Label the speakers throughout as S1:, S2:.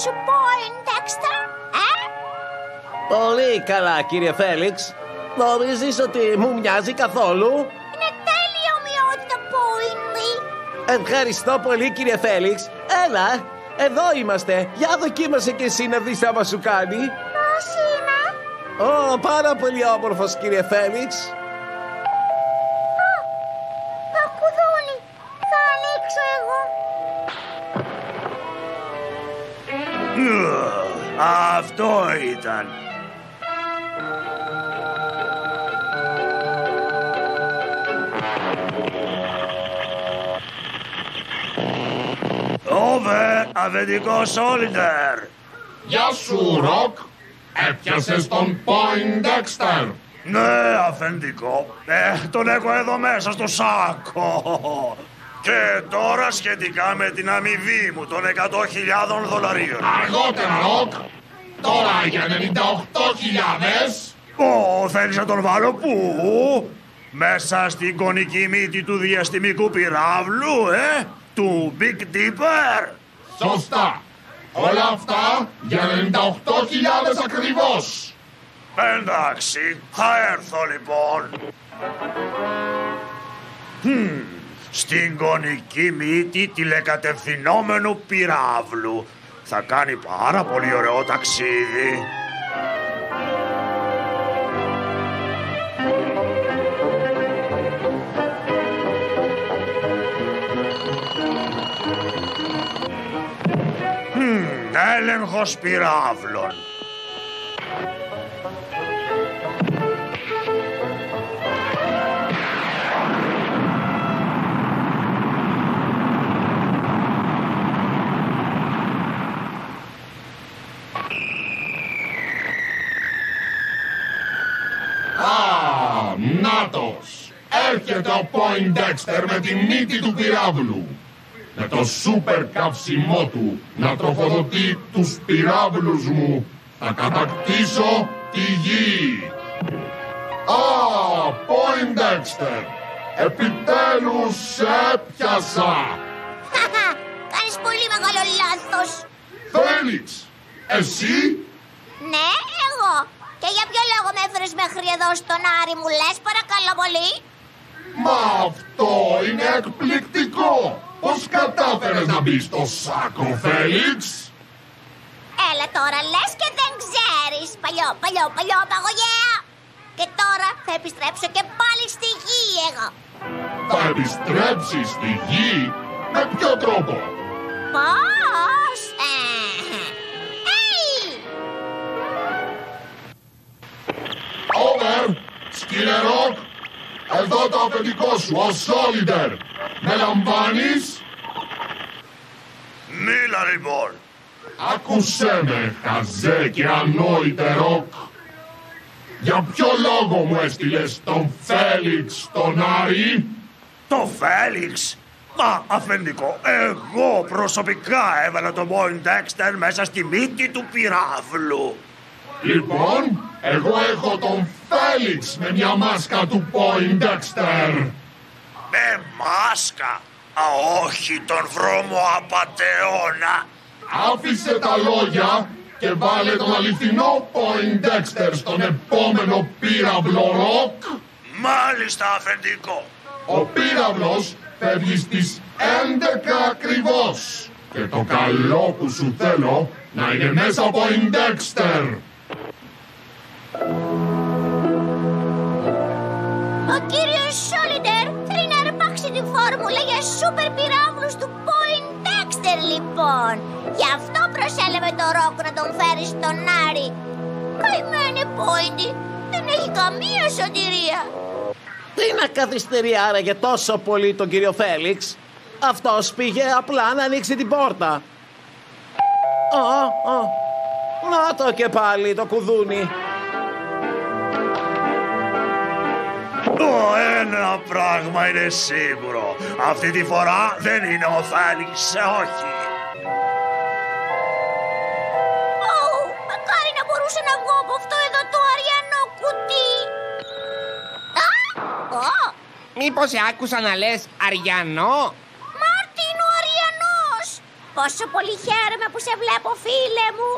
S1: σου Πόιντεξτερ,
S2: Πολύ καλά, κύριε Φέλιξ. Νομίζεις ότι μου μοιάζει καθόλου?
S1: Είναι τέλεια ομοιότητα, Πόιντι.
S2: Ευχαριστώ πολύ, κύριε Φέλιξ. Έλα, εδώ είμαστε. Για δοκίμασε και εσύ να δεις άμα σου κάνει.
S1: Πώς είναι?
S2: Πάρα πολύ όμορφος, κύριε Φέλιξ.
S1: Το κουδούνι. Θα ανοίξω εγώ.
S3: Αυτό ήταν. Όβε, αφεντικό Σόλιντερ.
S4: Γεια σου, Ροκ. Έπιασες τον Πόιντεξτερ?
S3: Ναι, αφεντικό. Τον έχω εδώ μέσα στο σάκο. Και τώρα σχετικά με την αμοιβή μου των 100.000 δολαρίων.
S4: Αργότερα, Ροκ. Τώρα για 98.000.
S3: Θέλεις να τον βάλω πού? Μέσα στην κονική μύτη του διαστημικού πυράβλου, του Big Dipper.
S4: Σωστά. Όλα αυτά για 98.000 ακριβώς.
S3: Εντάξει, θα έρθω λοιπόν. Στην κονική μύτη τηλεκατευθυνόμενου πυράβλου. Θα κάνει πάρα πολύ ωραίο ταξίδι. Έλεγχος πυράβλων.
S4: Νάτος! Έρχεται ο Πόιντεξτερ με τη μύτη του πυράβλου. Με το σούπερ καύσιμό του να τροφοδοτεί τους πυράβλους μου. Θα κατακτήσω τη γη. Πόιντεξτερ! Επιτέλους σε έπιασα!
S1: Κάνεις πολύ μεγάλο λάθος.
S4: Φέλιξ! Εσύ?
S1: Ναι, εγώ. Και για ποιο λόγο με έφερες μέχρι εδώ στον Άρη, μου λες, παρακαλώ πολύ?
S4: Μα αυτό είναι εκπληκτικό! Πώς κατάφερες να μπεις στο σάκο, Φέλιξ?
S1: Έλα τώρα, λες και δεν ξέρεις. Παλιό παγωγέα. Και τώρα θα επιστρέψω και πάλι στη γη εγώ.
S4: Θα επιστρέψεις στη γη? Με ποιο τρόπο?
S1: Πώς?
S4: Over! Σκύλε Ροκ! Εδώ το αφεντικό σου, ο Σόλιντερ! Με λαμβάνεις?
S3: Μίλα λοιπόν.
S4: Άκουσέ με, χαζέ και ανόητε Ροκ! Για ποιο λόγο μου έστειλες τον Φέλιξ τον Άρη?
S3: Το Φέλιξ? Μα αφεντικό, εγώ προσωπικά έβαλα τον Πόιντεξτερ μέσα στη μύτη του πυράβλου.
S4: Λοιπόν, εγώ έχω τον Φέλιξ με μια μάσκα του Πόιντεξτερ.
S3: Με μάσκα? Όχι, τον βρώμο απατεώνα.
S4: Άφησε τα λόγια και βάλε τον αληθινό Πόιντεξτερ στον επόμενο πύραυλο, Ροκ.
S3: Μάλιστα, αφεντικό.
S4: Ο πύραυλος φεύγει στις 11 ακριβώς. Και το καλό που σου θέλω να είναι μέσα από Πόιντεξτερ.
S1: Ο κύριος Σόλιντερ θέλει να αρπάξει τη φόρμουλα για σούπερ πυράβλους του Πόιντεξτερ, λοιπόν. Γι' αυτό προσέλευε το Ροκ να τον φέρει στον Άρη. Καημένε Πόιντι, δεν έχει καμία σωτηρία.
S2: Τι να καθυστερεί άραγε τόσο πολύ τον κύριο Φέλιξ? Αυτός πήγε απλά να ανοίξει την πόρτα. Να το και πάλι το κουδούνι.
S3: Ένα πράγμα είναι σίγουρο. Αυτή τη φορά δεν είναι ο Φέλιξ, όχι.
S1: Μακάρι να μπορούσα να βγω από αυτό εδώ το αριανό κουτί.
S5: Μήπως άκουσα να λες Αριανό?
S1: Μάρτιν, ο Αριανός. πόσο πολύ χαίρομαι που σε βλέπω, φίλε μου.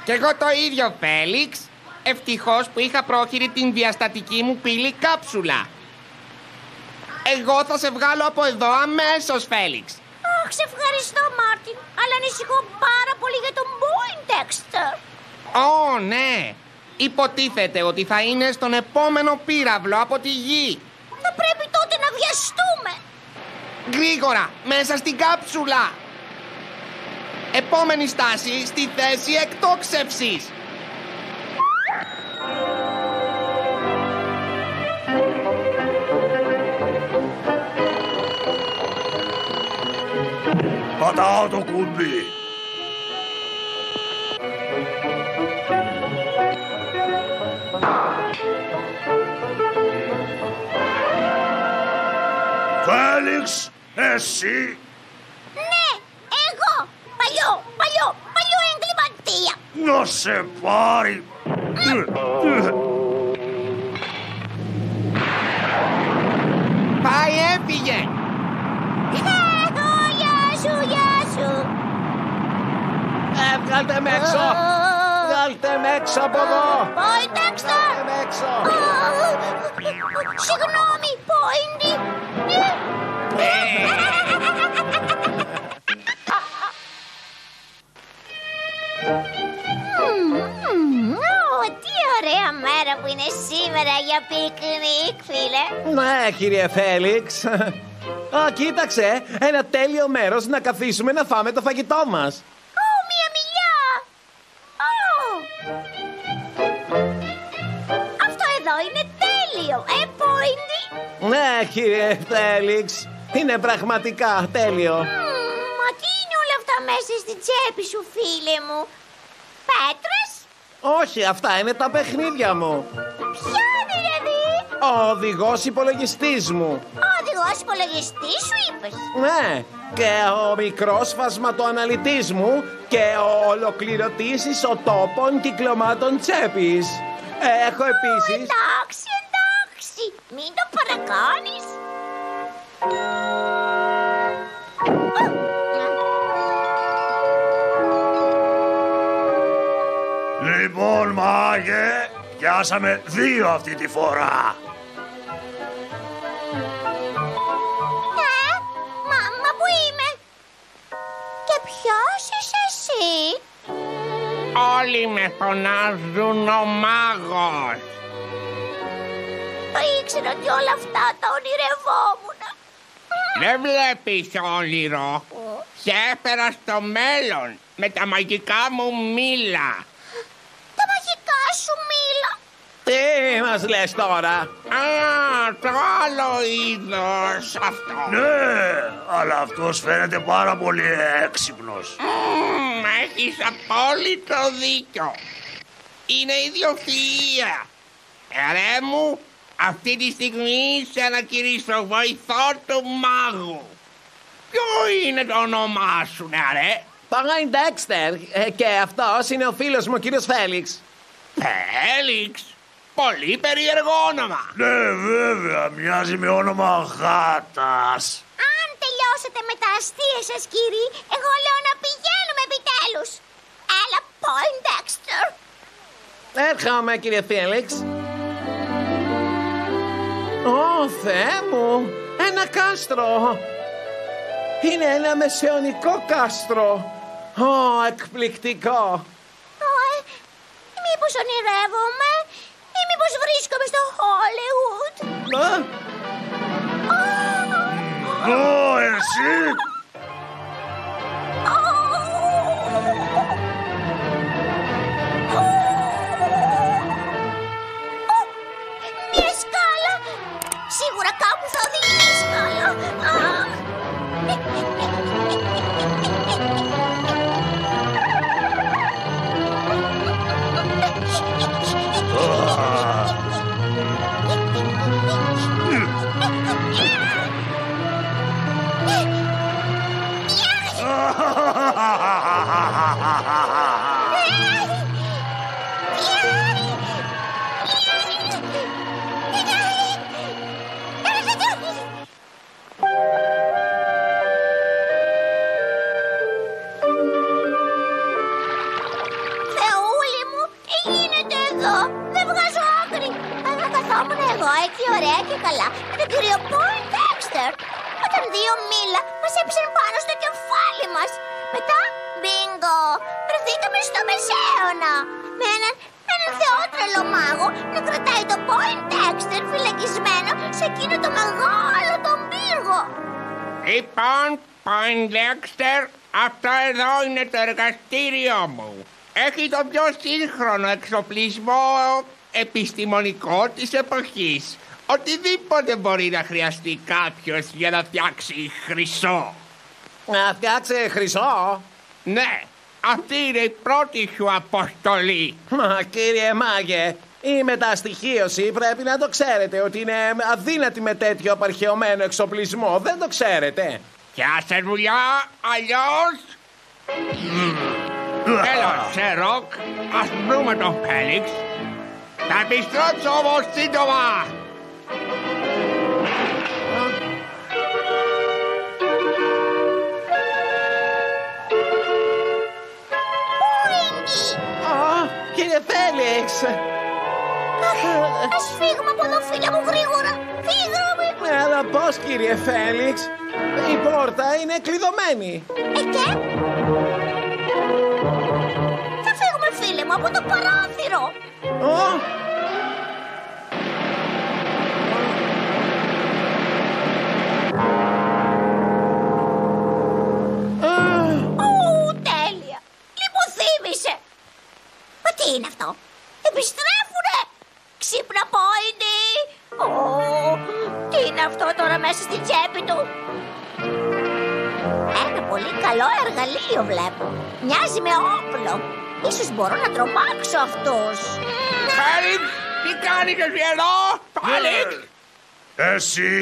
S5: Κι εγώ το ίδιο, Φέλιξ. Ευτυχώς που είχα πρόχειρη την διαστατική μου πύλη κάψουλα. Εγώ θα σε βγάλω από εδώ αμέσως, Φέλιξ.
S1: Αχ, σε ευχαριστώ, Μάρτιν, αλλά ανησυχώ πάρα πολύ για τον Πόιντεξτερ.
S5: Ω, ναι. Υποτίθεται ότι θα είναι στον επόμενο πύραυλο από τη γη.
S1: Θα πρέπει τότε να βιαστούμε.
S5: Γρήγορα, μέσα στην κάψουλα. Επόμενη στάση, στη θέση εκτόξευσης.
S3: Πατάω το κουμπί. Φέλιξ, εσύ.
S1: Ναι, εγώ. Παλιό εγκληματία.
S3: Να σε πάρει.
S5: Πάει, έφυγε.
S1: Γεια σου.
S2: Βγάλτε με έξω. Βγάλτε με έξω από εδώ.
S1: Πόιντεξτερ.
S2: Βγάλτε με έξω.
S1: Συγγνώμη, Πόιντι. Τι ωραία μέρα που είναι σήμερα για πικνίκ, φίλε.
S2: Ναι, κύριε Φέλιξ. Α, κοίταξε. Ένα τέλειο μέρος να καθίσουμε να φάμε το φαγητό μας.
S1: Μία μιλιά. Αυτό εδώ είναι τέλειο, Πόιντι.
S2: Ναι, κύριε Φέλιξ. Είναι πραγματικά τέλειο.
S1: Μα τι είναι όλα αυτά μέσα στην τσέπη σου, φίλε μου? Πέτρες?
S2: Όχι, αυτά είναι τα παιχνίδια μου.
S1: Ποια δηλαδή?
S2: Ο οδηγός υπολογιστής μου.
S1: Ο οδηγός υπολογιστής σου είπες?
S2: Ναι, και ο μικρός φασματοαναλυτής μου και ο ολοκληρωτής ισοτόπων κυκλωμάτων τσέπης. Έχω επίσης...
S1: Εντάξει, μην το παρακάνεις.
S3: Λοιπόν, μάγε, πιάσαμε 2 αυτή τη φορά.
S1: Μα πού είμαι? Και ποιος είσαι εσύ?
S5: Όλοι με φωνάζουν ο μάγος.
S1: Το ήξερα ότι όλα αυτά τα ονειρευόμουν.
S5: Δεν βλέπεις όνειρο. Σε έφερα στο μέλλον με τα μαγικά μου μήλα.
S1: Τα μαγικά σου μήλα?
S2: Τι μας λες τώρα?
S5: Α, το άλλο είδος αυτό.
S3: Ναι, αλλά αυτός φαίνεται πάρα πολύ έξυπνος.
S5: Έχεις απόλυτο δίκιο. Είναι ιδιοφυΐα. Ρε μου, αυτή τη στιγμή σε ανακηρύσω βοηθό του μάγου. Ποιο είναι το όνομά σου, ρε?
S2: Πόιντεξτερ. Και αυτός είναι ο φίλος μου, ο κύριος Φέλιξ.
S5: Φέλιξ. Πολύ περίεργο όνομα.
S3: Ναι, βέβαια, μοιάζει με όνομα γάτας.
S1: Αν τελειώσετε με τα αστεία σας, κύριοι, εγώ λέω να πηγαίνουμε επιτέλους. Έλα, Πόιντεξτερ.
S2: Έρχομαι, κύριε Φέλιξ. Ω, Θεέ μου, ένα κάστρο. Είναι ένα μεσαιωνικό κάστρο. Ω, εκπληκτικό.
S1: Μήπως ονειρεύομαι ή μήπως βρίσκομαι στο Hollywood?
S3: Εσύ!
S1: Μια σκάλα! Σίγουρα κάπου θα οδηγεί η σκάλα. εγώ εκεί ωραία και καλά με τον κύριο Πόιντεξτερ, όταν δύο μήλα μας έπεσαν πάνω στο κεφάλι μας. Μετά, μπίνγκο, βρεθήκαμε στο Μεσαίωνα με έναν θεότρελο μάγο να κρατάει τον Πόιντεξτερ φυλακισμένο σε εκείνο το μεγάλο τον πύργο.
S5: Λοιπόν, Πόιντεξτερ, αυτό εδώ είναι το εργαστήριό μου. Έχει το πιο σύγχρονο εξοπλισμό επιστημονικό της εποχής. Οτιδήποτε μπορεί να χρειαστεί κάποιος για να φτιάξει χρυσό.
S2: Να φτιάξει χρυσό?
S5: Ναι, αυτή είναι η πρώτη σου αποστολή.
S2: Μα κύριε μάγε, η μεταστοιχίωση πρέπει να το ξέρετε ότι είναι αδύνατη με τέτοιο απαρχαιωμένο εξοπλισμό. Δεν το ξέρετε.
S5: Πιάσε δουλειά, αλλιώς... Έλα, Σέροκ, ας βρούμε τον Φέλιξ. Θα επιστρέψω όμως σύντομα.
S2: Κύριε Φέλιξ!
S1: Ας φύγουμε από εδώ, φίλε μου, γρήγορα. Φύγαμε.
S2: Αλλά πώς, κύριε Φέλιξ? Η πόρτα είναι κλειδωμένη.
S1: Και? Θα φύγουμε, φίλε μου, από το παράθυρο. Τέλεια. Λιποθύμησε. Μα τι είναι αυτό? Επιστρέφουνε. Ξύπνα, Πόιντι. Τι είναι αυτό τώρα μέσα στην τσέπη του? Ένα πολύ καλό εργαλείο βλέπω. Μοιάζει με όπλο. Ίσως μπορώ να τρομάξω αυτούς.
S5: Φέλιξ, τι κάνεις εσύ εδώ, Φέλιξ?
S3: Εσύ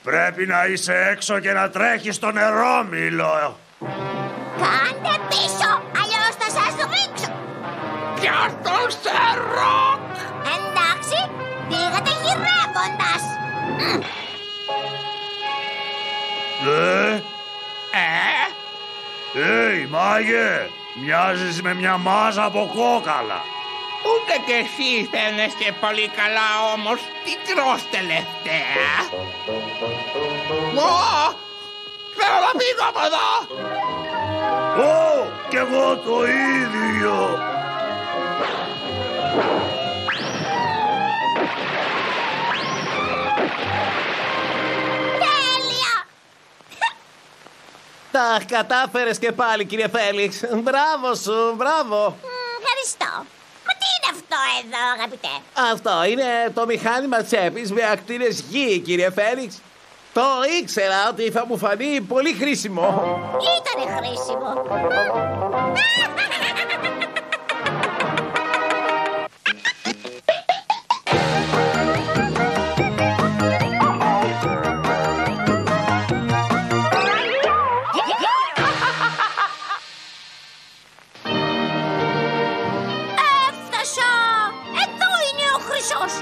S3: πρέπει να είσαι έξω και να τρέχεις στο νερό, Μήλο.
S1: Κάντε πίσω, αλλιώς θα σας ρίξω.
S5: Ποιος το Σέροκ?
S1: Εντάξει, πήγατε γυρεύοντας.
S3: Μάγε, μοιάζεις με μια μάζα από κόκαλα.
S5: Ούτε κι εσύ φαίνεσαι πολύ καλά όμως. Τι τρως τελευταία? Θέλω να φύγω από εδώ.
S3: Κι εγώ το ίδιο.
S1: Τέλεια.
S2: Τα κατάφερες και πάλι, κύριε Φέλιξ. Μπράβο σου, μπράβο.
S1: Ευχαριστώ. Μα τι είναι αυτό εδώ, αγαπητέ?
S2: Αυτό είναι το μηχάνημα τσέπης με ακτίνες γη, κύριε Φέλιξ. Το ήξερα ότι θα μου φανεί πολύ χρήσιμο.
S1: Ήτανε χρήσιμο. Έφτασα! Εδώ είναι ο χρυσός.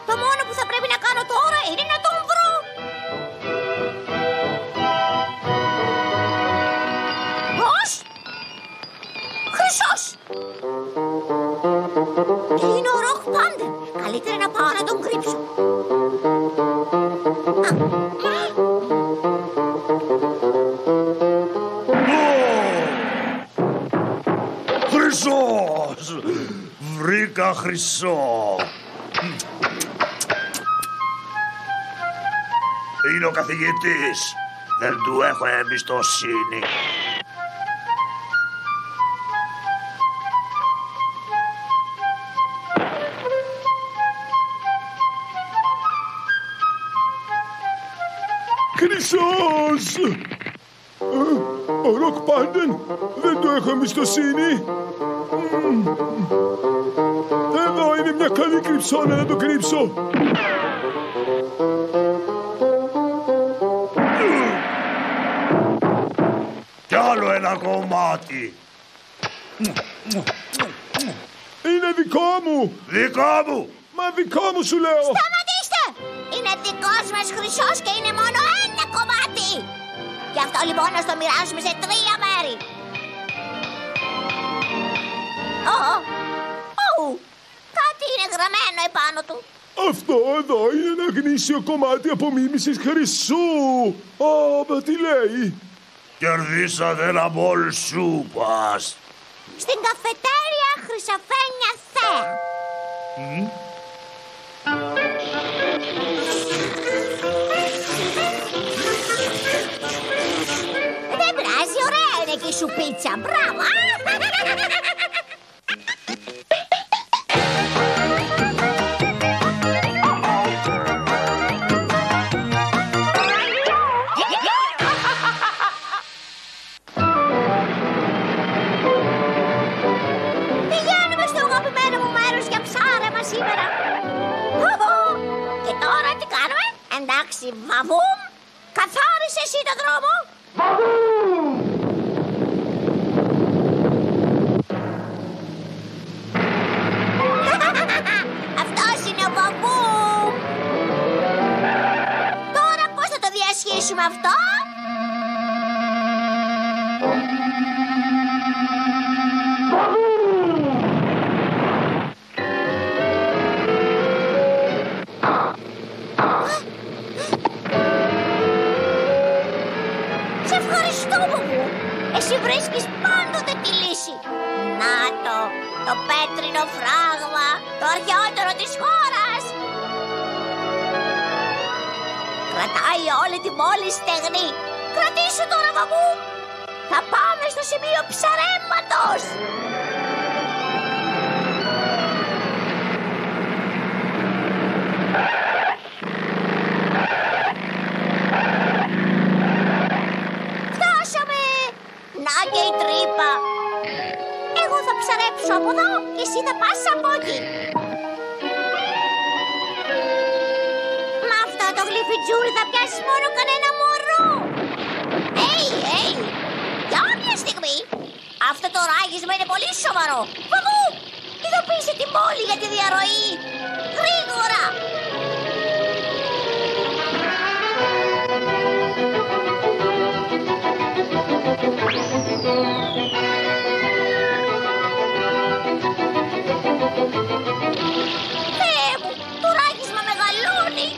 S1: Το μόνο που θα πρέπει να κάνω τώρα είναι να τον βρω. Πώς? Χρυσός! Είναι ο Ροκ Πάντερ. Καλύτερα να πάω να τον κρύψω.
S3: Χρυσός! Βρήκα χρυσό. Είναι ο καθηγητής. Δεν του έχω εμπιστοσύνη.
S6: Χρυσός! Ο Ροκ Πάντεν, δεν του έχω εμπιστοσύνη. Εδώ είναι μια καλή κρυψώνα να το κρύψω.
S3: Κι άλλο ένα κομμάτι.
S6: Είναι δικό μου.
S3: Δικό μου.
S6: Μα δικό μου σου λέω.
S1: Σταματήστε! Είναι δικός μας χρυσός και είναι μόνο ένα κομμάτι. Γι' αυτό λοιπόν να το μοιράσουμε σε 3 μέρη. Κάτι Τι είναι γραμμένο επάνω του?
S6: Αυτό εδώ είναι ένα γνήσιο κομμάτι απομίμησης χρυσού. Μα τι λέει?
S3: Κερδίσατε ένα μπολ σούπας.
S1: Στην καφετέρια Χρυσαφένια Θέα. Δεν πειράζει, ωραία είναι και η σουπίτσα. Μπράβο. Πηγαίνουμε στο αγαπημένο μου μέρος για ψάρεμα σήμερα. Και τώρα τι κάνουμε? Εντάξει, βαβούμ. Καθάρισε εσύ το δρόμο. Αυτός είναι ο βαβούμ. Τώρα πώς θα το διασχίσουμε αυτό? Σε ευχαριστώ, Βαβού. Εσύ βρίσκεις πάντοτε τη λύση. Να το πέτρινο φράγμα, το αρχαιότερο της χώρας. Κρατάει όλη την πόλη στεγνή. Κρατήσου τώρα, Βαβού. Θα πάμε στο σημείο ψαρέματος. Φτάσαμε. Να και η τρύπα. Εγώ θα ψαρέψω από εδώ και εσύ θα πας από εκεί. Με αυτό το γλυφιτζούρι θα πιάσεις μόνο κανένα μωρό. Για μια στιγμή. Αυτό το ράγισμα είναι πολύ σοβαρό. Βαβού, ειδοποίησε την πόλη για τη διαρροή. Γρήγορα. Θεέ μου, το ράγισμα μεγαλώνει.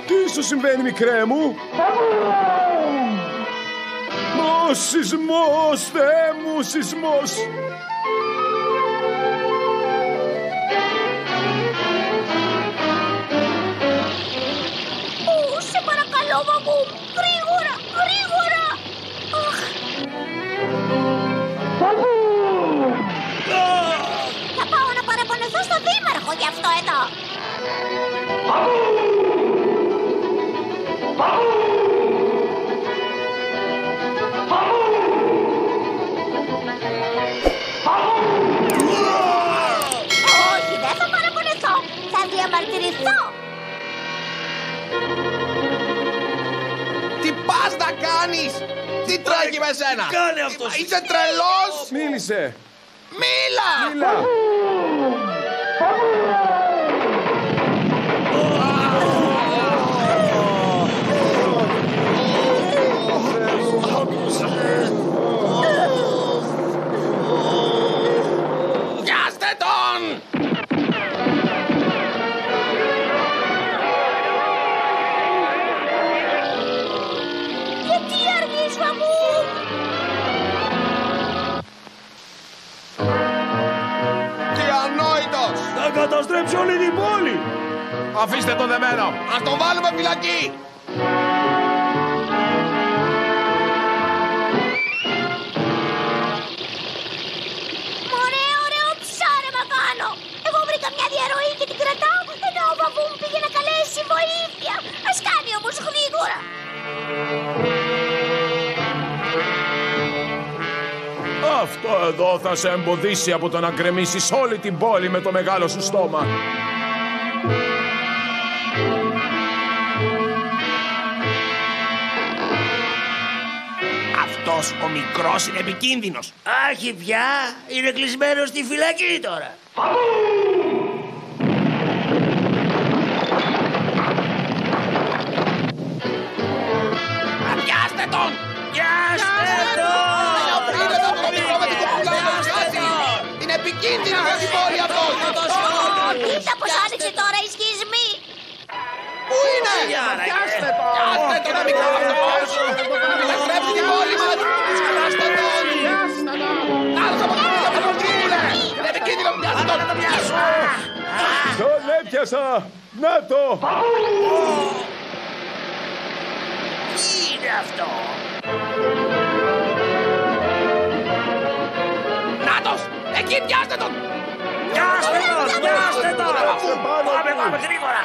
S6: Τι σου συμβαίνει, μικρέ μου? Ο σεισμός, Θεέ μου, σεισμός.
S1: Σε παρακαλώ, Βαβού, γρήγορα, γρήγορα. Αχ. Θα πάω να παραπονεθώ στον δήμαρχο για αυτό εδώ. Όχι, δεν θα παραπονεθώ. Θα διαμαρτυρηθώ.
S5: Τι πας να κάνεις? Τι τρέχει με σένα?
S3: Κάνει αυτός.
S5: Είσαι τρελός?
S6: Μίλησε.
S5: Μίλα!
S6: Μίλα.
S5: Πιάστε τον!
S1: Γιατί αργείς, Βαβού?
S5: Τι ανόητος!
S3: Θα καταστρέψει όλη την πόλη.
S2: Αφήστε το δεμένο.
S5: Ας τον βάλουμε φυλακή!
S1: Ωραίο ψάρεμα κάνω. Εγώ βρήκα μια διαρροή και την κρατάω, ενώ ο Βαβού μου πήγε να καλέσει βοήθεια. Ας κάνει όμως γρήγορα.
S6: Αυτό εδώ θα σε εμποδίσει από το να γκρεμίσεις όλη την πόλη με το μεγάλο σου στόμα.
S5: Αυτός ο μικρός είναι επικίνδυνος.
S3: Άχι πια, είναι κλεισμένος στη φυλακή τώρα.
S5: Πιάστε τον!
S3: Για
S5: Πιάστε τον μικρό αυτός! Επιστρέψτε για όλοι μας! Πιάστε τον! Άλλος από τον Κυρίλε! Είναι επικίνδυνο, πιάστε τον!
S6: Τον έπιασα! Να το!
S3: Τι είναι αυτό?
S5: Νάτος! Εκεί πιάστε τον!
S3: Πιάστε τον! Πιάστε τον! Πάμε γρήγορα!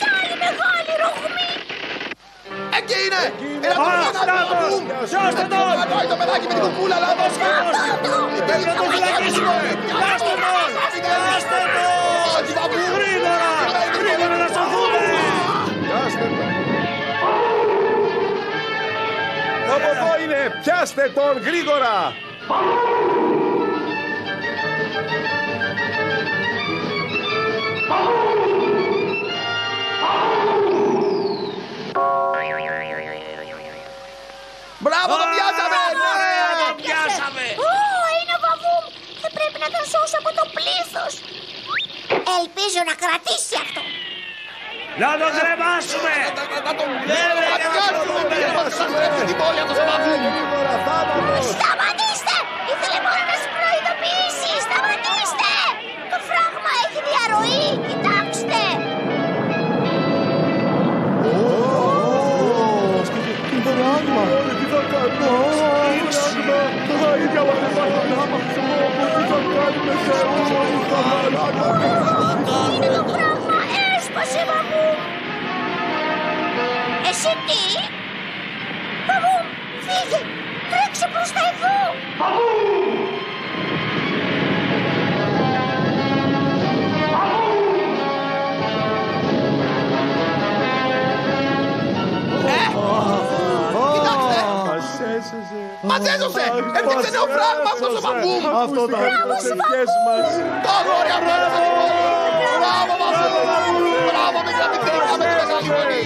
S1: Καλή μεγάλη ρογμή!
S5: Εκεί είναι! Έλα το
S3: Πιάστε τον!
S5: Πάει το παιδάκι με την κουκούλα, αλλά δώσ'
S3: Πρέπει να τον φυλακίσουμε! Πιάστε τον! Πιάστε τον! Γρήγορα! Γρήγορα να σωθούμε!
S6: Πιάστε τον! Από εδώ είναι! Πιάστε τον γρήγορα!
S5: Μπράβο, το πιάσαμε!
S3: Το πιάσαμε!
S1: Είναι ο Βαβούμ! Θα πρέπει να τον σώσω από το πλήθος! Ελπίζω να κρατήσει αυτό!
S3: Να τον κρεμάσουμε!
S5: Να τον καταστρέψει την πόλη αυτός ο Βαβούμ!
S6: Γρήγορα, θάνατος!
S1: Σταματήστε! Ήθελε μόνο να σας προειδοποιήσει! Σταματήστε! Το φράγμα έχει διαρροή! Κοιτάξτε!
S6: Τι θα κάνω! Τα ίδια μας επαναλάβα! Τι θα κάνουμε
S1: Είναι το πράγμα! Έσπασε, Βαβούμ! Εσύ τι? Βαβούμ! Φύγε! Τρέξε προς τα εδώ!
S5: Μας έσωσε! Έφτιαξε νέο φράγμα αυτός ο Βαβούμ!
S6: Αυτό τα ευχές μας!
S5: Το αγόρι αυτό είναι θετικό! Μπράβο Βαβούμ! Μπράβο μικρά μικρή, κάμε τη μεγάλη φωνή!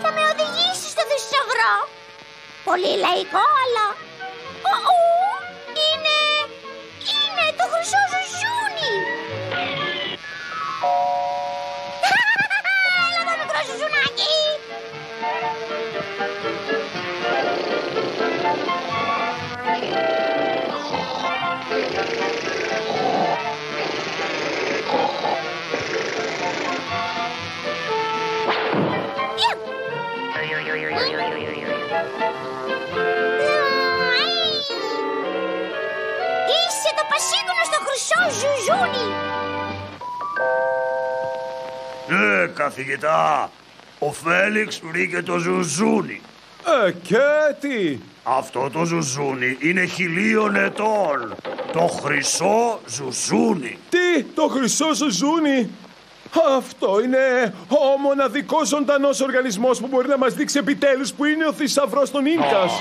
S1: Θα με οδηγήσει στο θησαυρό. Πολύ λαϊκό, αλλά... Είναι το χρυσό ζουζούνι. Έλα εδώ, μικρό ζουζουνάκι. Είσαι το πασίγνωστο χρυσό ζουζούνι.
S3: καθηγητά, ο Φέλιξ βρήκε το ζουζούνι.
S6: Και τι?
S3: Αυτό το ζουζούνι είναι 1000 ετών. Το χρυσό ζουζούνι.
S6: Τι, το χρυσό ζουζούνι? Αυτό είναι ο μοναδικός ζωντανός οργανισμός που μπορεί να μας δείξει επιτέλους που είναι ο θησαυρός των Ίνκας.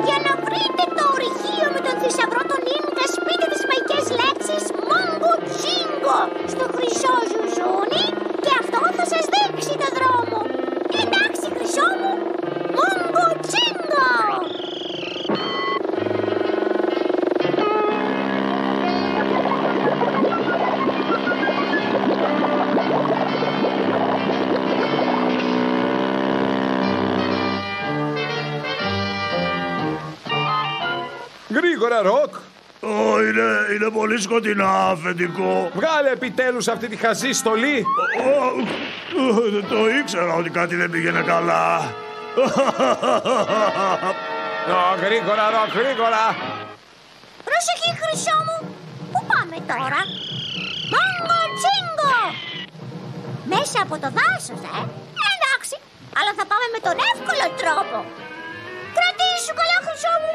S1: Για να βρείτε το ορυχείο με τον θησαυρό των Ίνκας, πείτε τις μαγικές λέξεις Μόγκο Τσίνγκο στο χρυσό ζουζούνι και αυτό θα σας δείξει το δρόμο. Εντάξει, χρυσό μου, Μόγκο Τσίνγκο!
S6: Γρήγορα, Ροκ!
S3: Είναι πολύ σκοτεινά, αφεντικό.
S6: Βγάλε επιτέλους αυτή τη χαζή στολή.
S3: Το ήξερα ότι κάτι δεν πήγαινε καλά.
S6: Γρήγορα, Ροκ, γρήγορα!
S1: Προσοχή, χρυσό μου! Πού πάμε τώρα? Μόγκο Τσίνγκο! Μέσα από το δάσος, εντάξει, αλλά θα πάμε με τον εύκολο τρόπο. Κρατήσου καλά, χρυσό μου!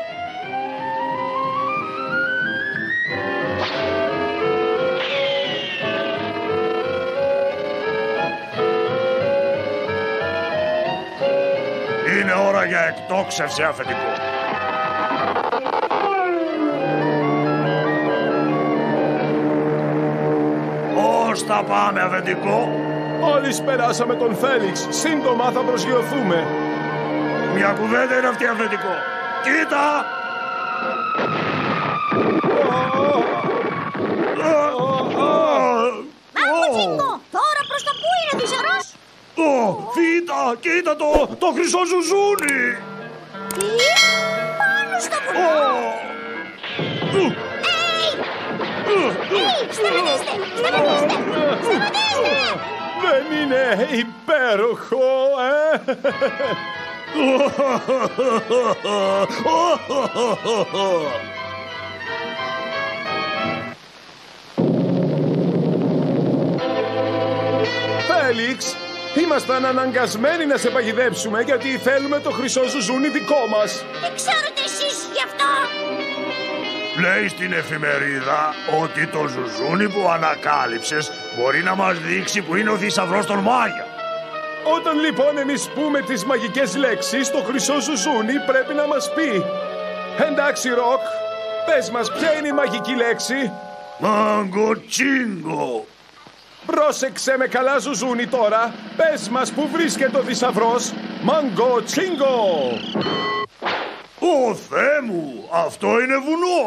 S3: Είναι ώρα για εκτόξευση, αφεντικό. Πώς θα πάμε, αφεντικό?
S6: Μόλις περάσαμε τον Φέλιξ, σύντομα θα προσγειωθούμε.
S3: Μια κουβέντα είναι αυτή, αφεντικό. Κοίτα!
S1: Μόγκο Τσίνγκο, τώρα προς το πού είναι ο θησαυρός?
S3: Κοίτα το χρυσό ζουζούνι!
S1: Τι? Πάνω στο βουνό! Σταματήστε!
S6: Δεν είναι υπέροχο, Φέλιξ, ήμασταν αναγκασμένοι να σε παγιδέψουμε γιατί θέλουμε το χρυσό ζουζούνι δικό μας.
S1: Δεν ξέρετε εσείς γι' αυτό?
S3: Λέει στην εφημερίδα ότι το ζουζούνι που ανακάλυψες μπορεί να μας δείξει που είναι ο θησαυρός των Μάγια.
S6: Όταν λοιπόν εμείς πούμε τις μαγικές λέξεις, το χρυσό ζουζούνι πρέπει να μας πει. Εντάξει, Ροκ, πες μας ποια είναι η μαγική λέξη.
S3: Μόγκο Τσίνγκο.
S6: Πρόσεξε με καλά, ζουζούνι, τώρα. Πες μας που βρίσκεται ο θησαυρός. Μόγκο Τσίνγκο.
S3: Ω Θεέ μου, αυτό είναι βουνό.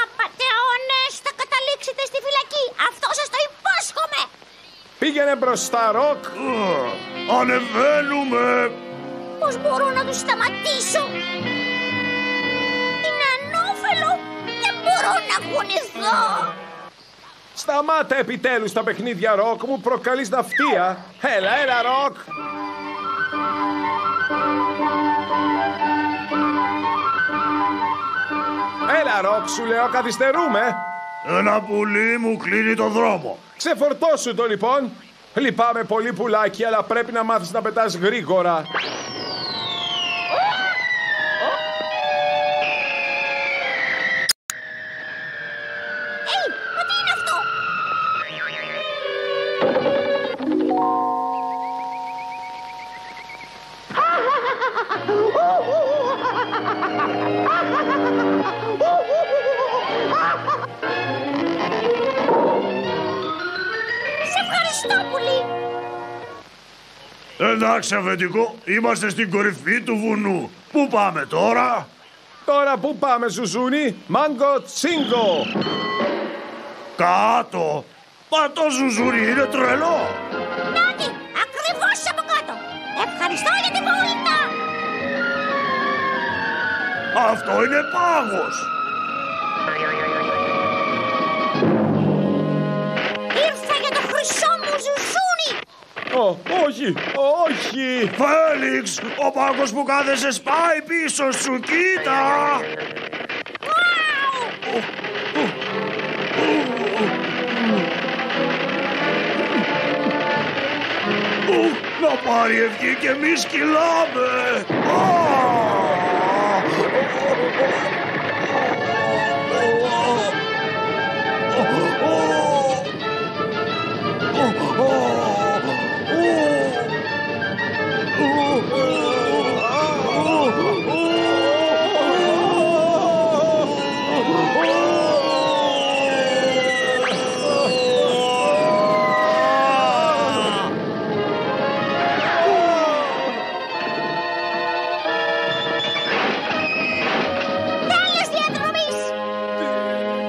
S1: Απατεώνες, θα καταλήξετε στη φυλακή. Αυτό σας το υπόσχομαι.
S6: Πήγαινε μπροστά, Ροκ.
S3: Ανεβαίνουμε.
S1: Πώς μπορώ να τους σταματήσω? Είναι ανώφελο. Δεν μπορώ να κουνηθώ.
S6: Σταμάτα επιτέλους τα παιχνίδια, Ροκ, μου προκαλείς ναυτία. Έλα, Ροκ. Έλα, Ροκ, σου λέω, καθυστερούμε.
S3: Ένα πουλί μου κλείνει το δρόμο.
S6: Ξεφορτώσου το λοιπόν. Λυπάμαι πολύ, πουλάκι, αλλά πρέπει να μάθεις να πετάς γρήγορα.
S1: Μα τι είναι αυτό? Σε ευχαριστώ πολύ.
S3: Εντάξει, αφεντικό, είμαστε στην κορυφή του βουνού. Πού πάμε τώρα?
S6: Τώρα πού πάμε, ζουζούνι? Μόγκο Τσίνγκο.
S3: Κάτω. Μα το ζουζούνι είναι τρελό.
S1: Νάτι, ακριβώς από κάτω. Ευχαριστώ για τη βόλτα.
S3: Αυτό είναι πάγος.
S1: Ήρθα για το χρυσό μου ζουζούνι.
S6: Όχι.
S3: Φέλιξ, ο πάγος που κάθεσαι σπάει πίσω σου, κοίτα. Να πάρει ευχή και εμείς κυλάμε.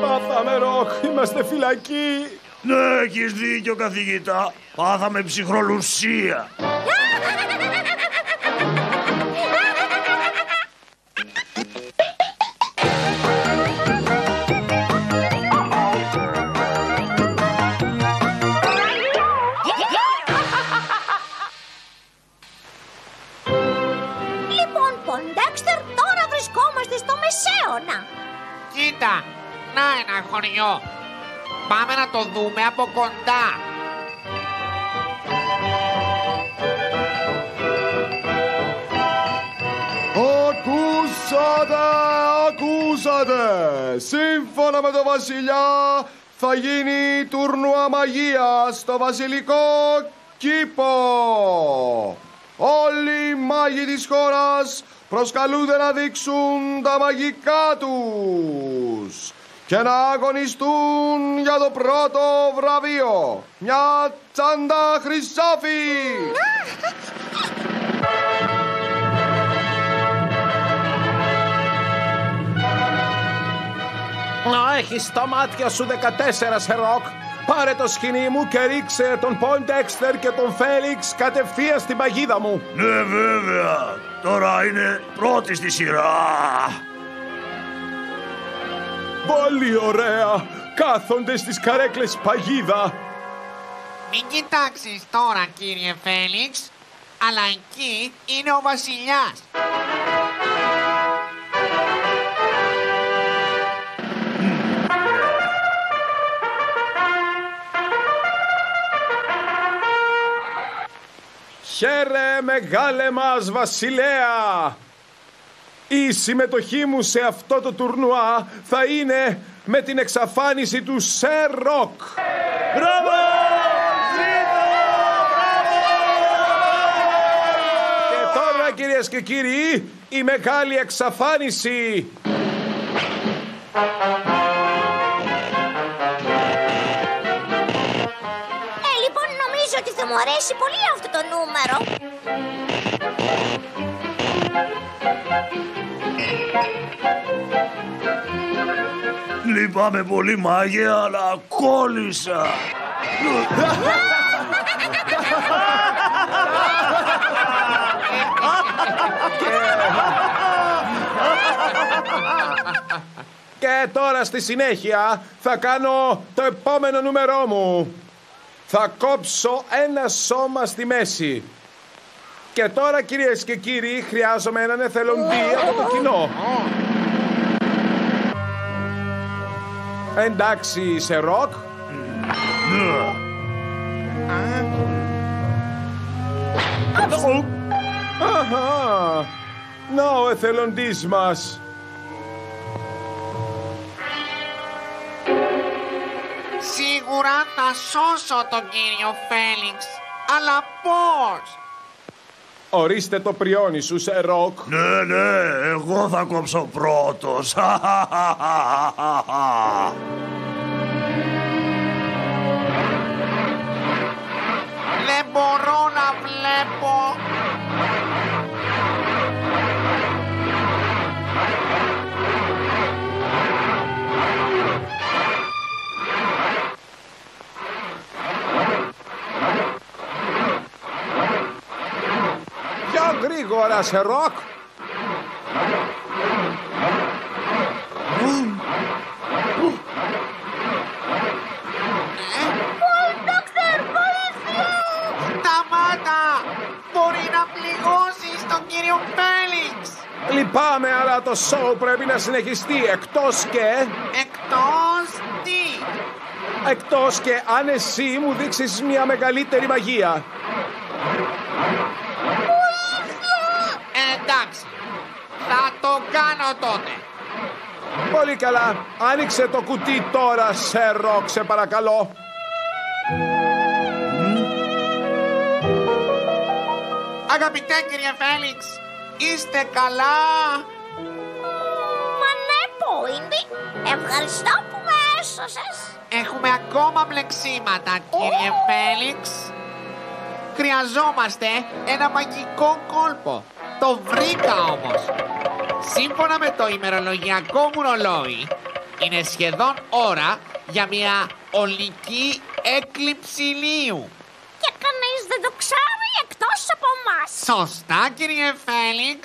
S6: Πάθαμε, Ροκ. Είμαστε φυλακοί.
S3: Ναι, έχεις δίκιο, καθηγητά. Πάθαμε ψυχρολουσία.
S1: Λοιπόν, Ποντέξτερ, τώρα βρισκόμαστε στο Μεσαίωνα.
S5: Κοίτα, να ένα χωριό. Πάμε να το δούμε από κοντά.
S6: Ακούσατε! Σύμφωνα με το βασιλιά θα γίνει τουρνουά μαγείας στο βασιλικό κήπο. Όλοι οι μάγοι της χώρας προσκαλούνται να δείξουν τα μαγικά τους και να αγωνιστούν για το πρώτο βραβείο. Μια τσάντα χρυσάφι!
S2: Να έχεις τα μάτια σου 14, Σερόκ. Πάρε το σκηνή μου και ρίξε τον Πόιντεξτερ και τον Φέλιξ κατευθείαν στην παγίδα μου.
S3: Ναι, βέβαια. Τώρα είναι πρώτη στη σειρά.
S6: Πολύ ωραία. Κάθονται στις καρέκλες παγίδα.
S5: Μην κοιτάξεις τώρα, κύριε Φέλιξ, αλλά εκεί είναι ο βασιλιάς.
S6: Χαίρε μεγάλε μας βασιλέα! Η συμμετοχή μου σε αυτό το τουρνουά θα είναι με την εξαφάνιση του Σερ Ροκ.
S3: Μπράβο!
S6: Και τώρα, κυρίες και κύριοι, η μεγάλη εξαφάνιση.
S1: Λοιπόν, νομίζω ότι θα μου αρέσει πολύ αυτό το νούμερο.
S3: Λυπάμαι πολύ, μάγε, αλλά κόλλησα.
S6: Και τώρα στη συνέχεια θα κάνω το επόμενο νούμερό μου. Θα κόψω ένα σώμα στη μέση. Και τώρα, κυρίες και κύριοι, χρειάζομαι έναν εθελοντή από το κοινό. Εντάξει, Σερόκ. Αχα, να ο εθελοντής μας.
S5: Σίγουρα θα σώσω τον κύριο Φέλιξ. Αλλά πώς?
S6: Ορίστε το πριόνι σου, Σερόκ.
S3: Ναι, ναι, εγώ θα κόψω πρώτος.
S5: Δεν μπορώ να βλέπω.
S6: Πιο γρήγορα, Σερόκ.
S5: Σταμάτα! Μπορεί να πληγώσεις τον κύριο Φέλιξ.
S6: Λυπάμαι, αλλά το σοου πρέπει να συνεχιστεί. Εκτός
S5: Εκτός τι?
S6: και αν εσύ μου δείξεις μια μεγαλύτερη μαγεία.
S5: Εντάξει, θα το κάνω τότε.
S6: Πολύ καλά. Άνοιξε το κουτί τώρα, Σερλοκ, σε παρακαλώ.
S5: Αγαπητέ κύριε Φέλιξ, είστε καλά?
S1: Μα ναι, Πόιντι. Ευχαριστώ που με έσωσες.
S5: Έχουμε ακόμα μπλεξίματα, κύριε Φέλιξ. Χρειαζόμαστε ένα μαγικό κόλπο. Το βρήκα όμως. Σύμφωνα με το ημερολογιακό μου ρολόι, είναι σχεδόν ώρα για μια ολική έκλειψη ηλίου.
S1: Και κανείς δεν το ξέρει εκτός από εμάς.
S5: Σωστά, κύριε Φέλιξ.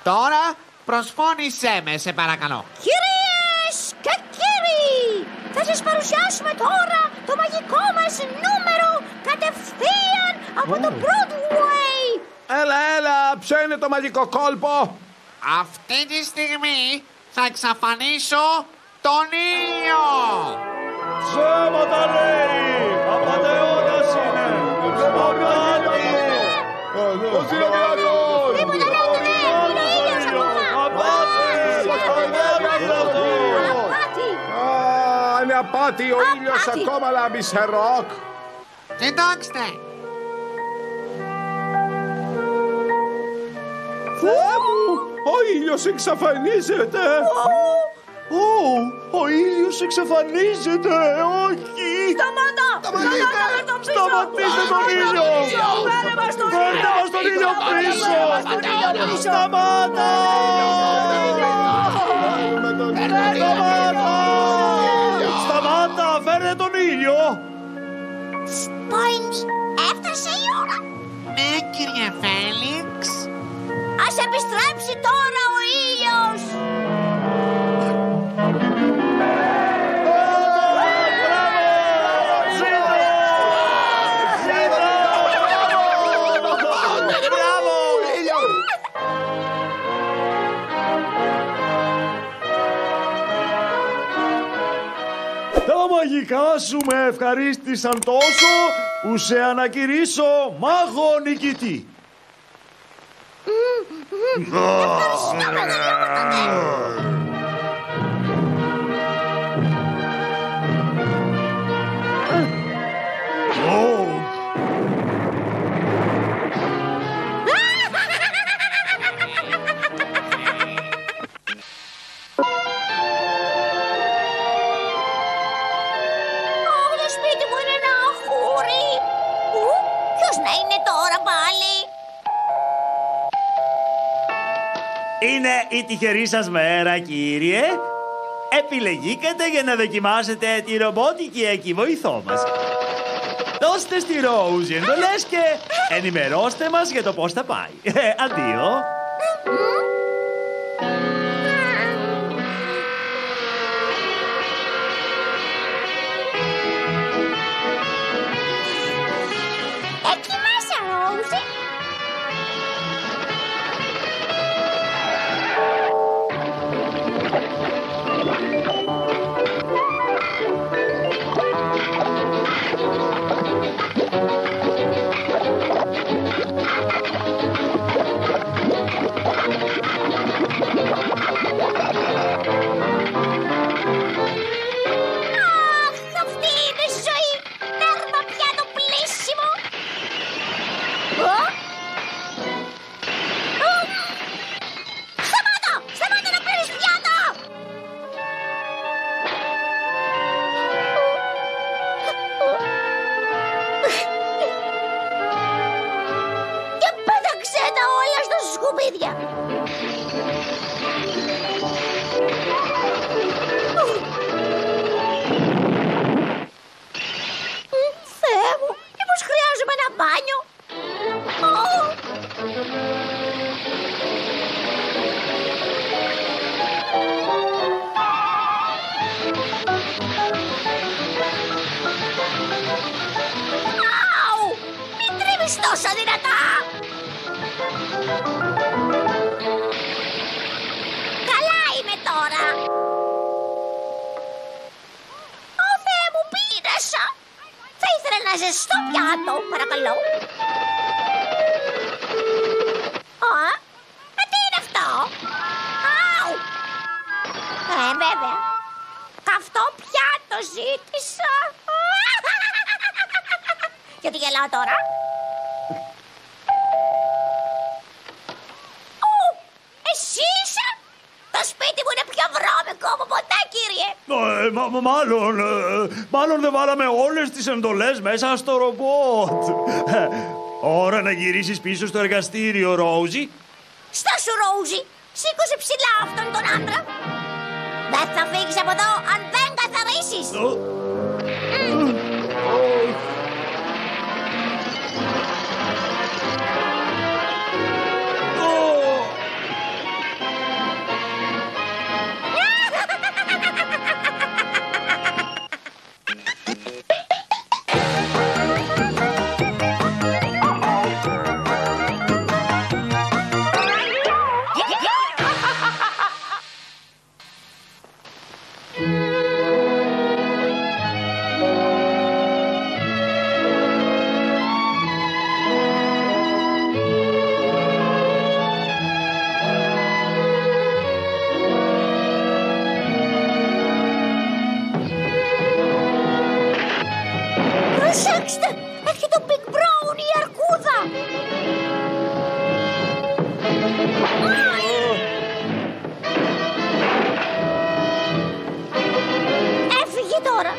S5: Τώρα προσφώνησέ με, σε παρακαλώ.
S1: Κυρίες και κύριοι, θα σας παρουσιάσουμε τώρα το μαγικό μας νούμερο κατευθείαν από το Broadway.
S6: Έλα, ποιο είναι το μαγικό κόλπο?
S5: Αυτή τη στιγμή θα εξαφανίσω τον ήλιο.
S3: Ψέματα λέει! Απατεώνας είναι! Απάτη!
S6: Είναι απάτη, ο ήλιος ακόμα λάμπει, Σερλοκ.
S5: Κοιτάξτε,
S6: Θεέ μου, ο ήλιος εξαφανίζεται.
S3: Ο ήλιος εξαφανίζεται! Όχι! Σταματήστε τον ήλιο! Φέρτε μας τον ήλιο πίσω! Σταμάτα! Σταμάτα! Φέρτε τον ήλιο!
S1: Πόιντι, έφτασε η ώρα.
S5: ναι κύριε Φέλιξ.
S1: Ας επιστρέψει τώρα ο ήλιος.
S3: Τα μαγικά σου με ευχαρίστησαν τόσο που σε ανακηρύσω μάγο νικητή.
S1: Το σπίτι μου είναι ένα αχούρι. Ποιος να είναι τώρα πάλι?
S3: Είναι η τυχερή σας μέρα, κύριε. Επιλεγήκατε για να δοκιμάσετε τη ρομπότικη εκεί βοηθό μας. Δώστε στη Ρόουζ εντολές και ενημερώστε μας για το πώς θα πάει. Αντίο.
S1: Εκεί μέσα, Ρόουζι. Αχ, αυτή είναι η ζωή. Τέρμα πια το πλήσιμο. Σταμάτα να παίρνεις πιάτα. Και πέταξε τα όλα στα σκουπίδια. Θεέ μου, μήπως χρειάζομαι ένα μπάνιο? Αου! Μην τρίβεις τόσο δυνατά! Καλά είμαι τώρα! Ω Θεέ μου, πίνασα! Θα ήθελα ένα ζεστό πιάτο, παρακαλώ.
S3: Μάλλον δεν βάλαμε όλες τις εντολές μέσα στο ρομπότ. Ώρα να γυρίσεις πίσω στο εργαστήριο, Ρόουζι.
S1: Στάσου, Ρόουζι! Σήκωσε ψηλά αυτόν τον άντρα! Δεν θα φύγεις από εδώ αν δεν καθαρίσεις! Προσέξτε! Έχει το Big Brown η αρκούδα! Έφυγε τώρα!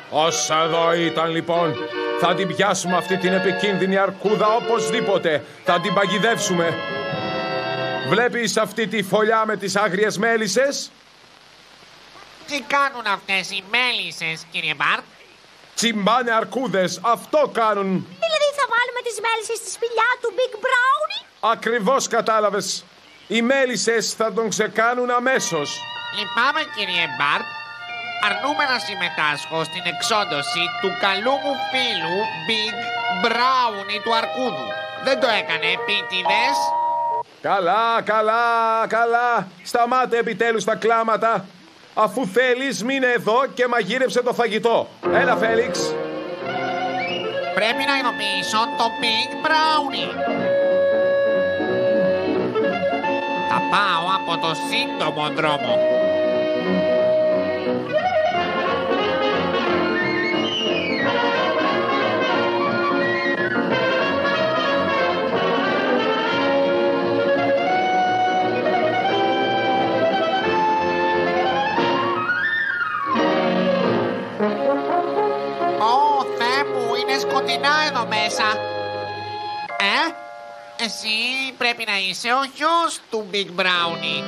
S6: Όσα εδώ ήταν λοιπόν. Θα την πιάσουμε αυτή την επικίνδυνη αρκούδα οπωσδήποτε. Θα την παγιδεύσουμε. Βλέπεις αυτή τη φωλιά με τις άγριες μέλισσες?
S5: Τι κάνουν αυτές οι μέλισσες, κύριε Μπαρτ?
S6: Τσιμπάνε αρκούδες, αυτό κάνουν.
S1: Δηλαδή θα βάλουμε τις μέλισσες στη σπηλιά του Big Brownie?
S6: Ακριβώς κατάλαβες. Οι μέλισσες θα τον ξεκάνουν αμέσως.
S5: Λυπάμαι, κύριε Μπαρτ. Αρνούμαι να συμμετάσχω στην εξόντωση του καλού μου φίλου Big Brownie του αρκούδου. Δεν το έκανε επίτηδες.
S6: Καλά. Σταμάτε επιτέλους τα κλάματα. Αφού θέλεις, μείνε εδώ και μαγείρεψε το φαγητό. Έλα, Φέλιξ.
S5: Πρέπει να ειδοποιήσω το Big Brownie. Θα πάω από το σύντομο δρόμο. Σκοτεινά εδώ μέσα. Εσύ πρέπει να είσαι ο γιος του Big Brownie.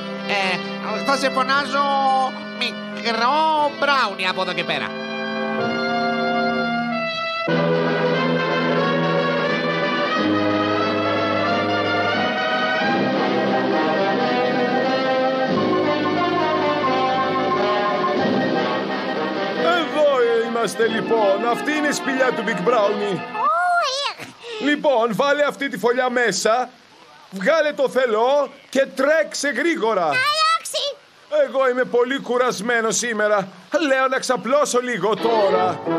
S5: Θα σε φωνάζω μικρό Brownie από εδώ και πέρα.
S6: Είμαστε λοιπόν, αυτή είναι η σπηλιά του Big Brownie. Λοιπόν, βάλε αυτή τη φωλιά μέσα, βγάλε το θελό και τρέξε γρήγορα.
S1: Εντάξει.
S6: Εγώ είμαι πολύ κουρασμένο σήμερα. Λέω να ξαπλώσω λίγο τώρα.
S1: Πού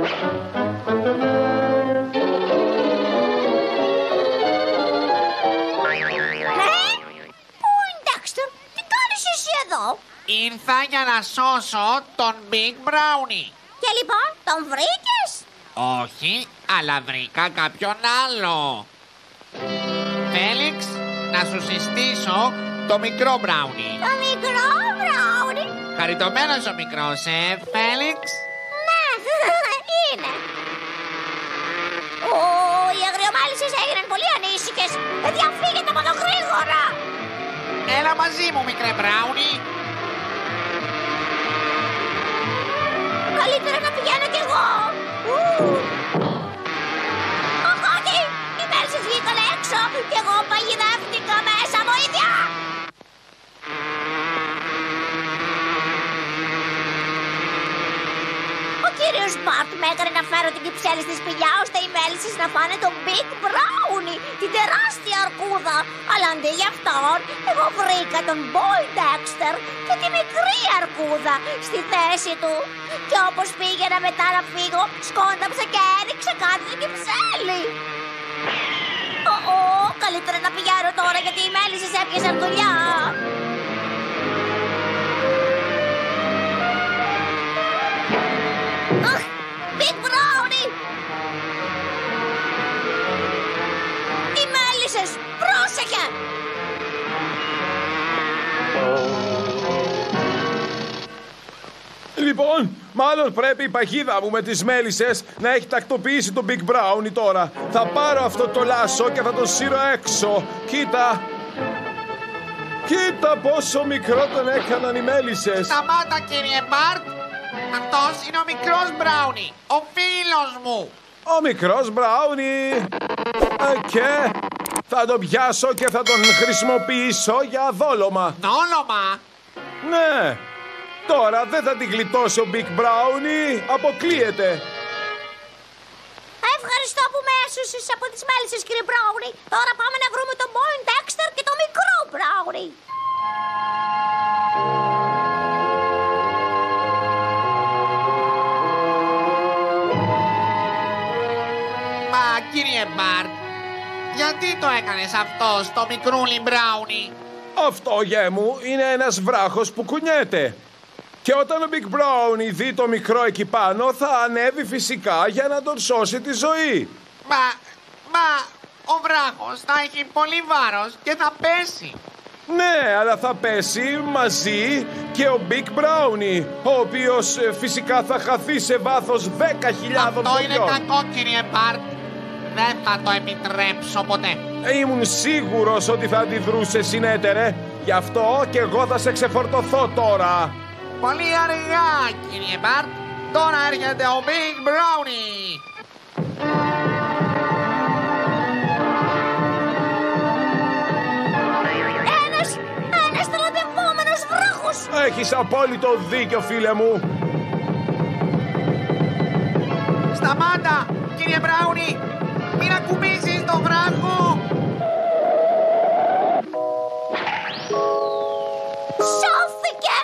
S1: είναι, Dexter? Τι κάνεις εσύ εδώ?
S5: Ήρθα για να σώσω τον Big Brownie.
S1: Και λοιπόν, τον βρήκες?
S5: Όχι, αλλά βρήκα κάποιον άλλο. Φέλιξ, να σου συστήσω το μικρό Brownie.
S1: Το μικρό Brownie?
S5: Χαριτωμένος ο μικρός, Φέλιξ?
S1: Ναι, είναι. Οι αγριομάλισσες έγιναν πολύ ανήσυχες. Διαφύγετε από εδώ γρήγορα.
S5: Έλα μαζί μου, μικρέ Brownie.
S1: Καλύτερα να πηγαίνω κι εγώ. Όχι! Οι μέλισσες βγήκαν έξω κι εγώ παγιδεύτηκα μέσα. Βοήθεια! Ο κύριος Μπαρτ με έκανε να φέρω την κυψέλη στη σπηλιά ώστε οι μέλισσες να φάνε τον Big Brownie, την τεράστια αρκούδα. Αλλά αντί για αυτόν, εγώ βρήκα τον Boy Dexter και τη μικρή αρκούδα στη θέση του. Και όπως πήγαινα μετά να φύγω, σκόνταψα και έριξα κάτι την κυψέλη. Καλύτερα να πηγαίνω τώρα γιατί οι μέλισσες έπιασαν δουλειά. Big Brownie! Οι μέλισσες, πρόσεχε!
S6: Λοιπόν, Μάλλον πρέπει η παγίδα μου με τις μέλισσες να έχει τακτοποιήσει τον Big Brownie τώρα. Θα πάρω αυτό το λάσο και θα τον σύρω έξω. Κοίτα. Κοίτα πόσο μικρό τον έκαναν οι μέλισσες.
S7: Σταμάτα, κύριε Μπαρτ. Αυτός είναι ο μικρός Μπράουνι, ο φίλος μου.
S6: Ο μικρός Μπράουνι. Και θα τον πιάσω και θα τον χρησιμοποιήσω για δόλωμα.
S7: Δόλωμα.
S6: Ναι. Τώρα δεν θα την γλιτώσει ο Big Brownie. Αποκλείεται.
S1: Ευχαριστώ που με έσωσες από τις μέλισσες, κύριε Μπράουνι. Τώρα πάμε να βρούμε τον Poindexter και τον μικρό Μπράουνι.
S7: Μα, κύριε Μπαρτ, γιατί το έκανες αυτό στο μικρούλι Μπράουνι?
S6: Αυτό, γέ μου, είναι ένας βράχος που κουνιέται. Και όταν ο Big Brownie δει το μικρό εκεί πάνω, θα ανέβει φυσικά για να τον σώσει τη ζωή.
S7: Μα, ο βράχος θα έχει πολύ βάρος και θα πέσει.
S6: Ναι, αλλά θα πέσει μαζί και ο Big Brownie, ο οποίος φυσικά θα χαθεί σε βάθος 10.000
S7: Αυτό είναι
S6: ποδιών.
S7: κακό, κύριε Μπαρτ. Δεν θα το επιτρέψω ποτέ.
S6: Ήμουν σίγουρος ότι θα αντιδρούσε, συνέτερε. Γι' αυτό και εγώ θα σε ξεφορτωθώ τώρα.
S7: Πολύ αργά, κύριε Μπαρτ. Τώρα έρχεται ο Big Brownie.
S1: Ένας θελαπευόμενος βράχος.
S6: Έχεις απόλυτο δίκιο, φίλε μου.
S7: Σταμάτα, κύριε Μπράουνι. Μην ακουμπήσεις τον βράχο.
S1: Σώθηκε.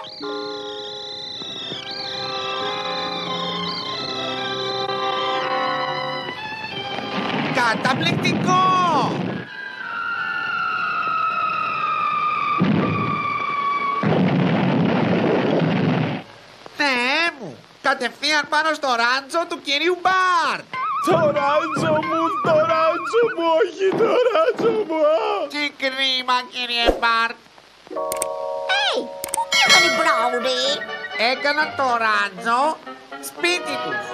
S7: Καταπληκτικό. Θεέ μου, κατευθείαν πάνω στο ράντζο του κυρίου Μπαρτ.
S6: Το ράντζο μου, όχι το ράντζο μου.
S7: Τι κρίμα, κύριε Μπαρτ.
S1: Πού πήγαν οι Μπράουνι?
S7: Έκανα το ράντζο σπίτι τους.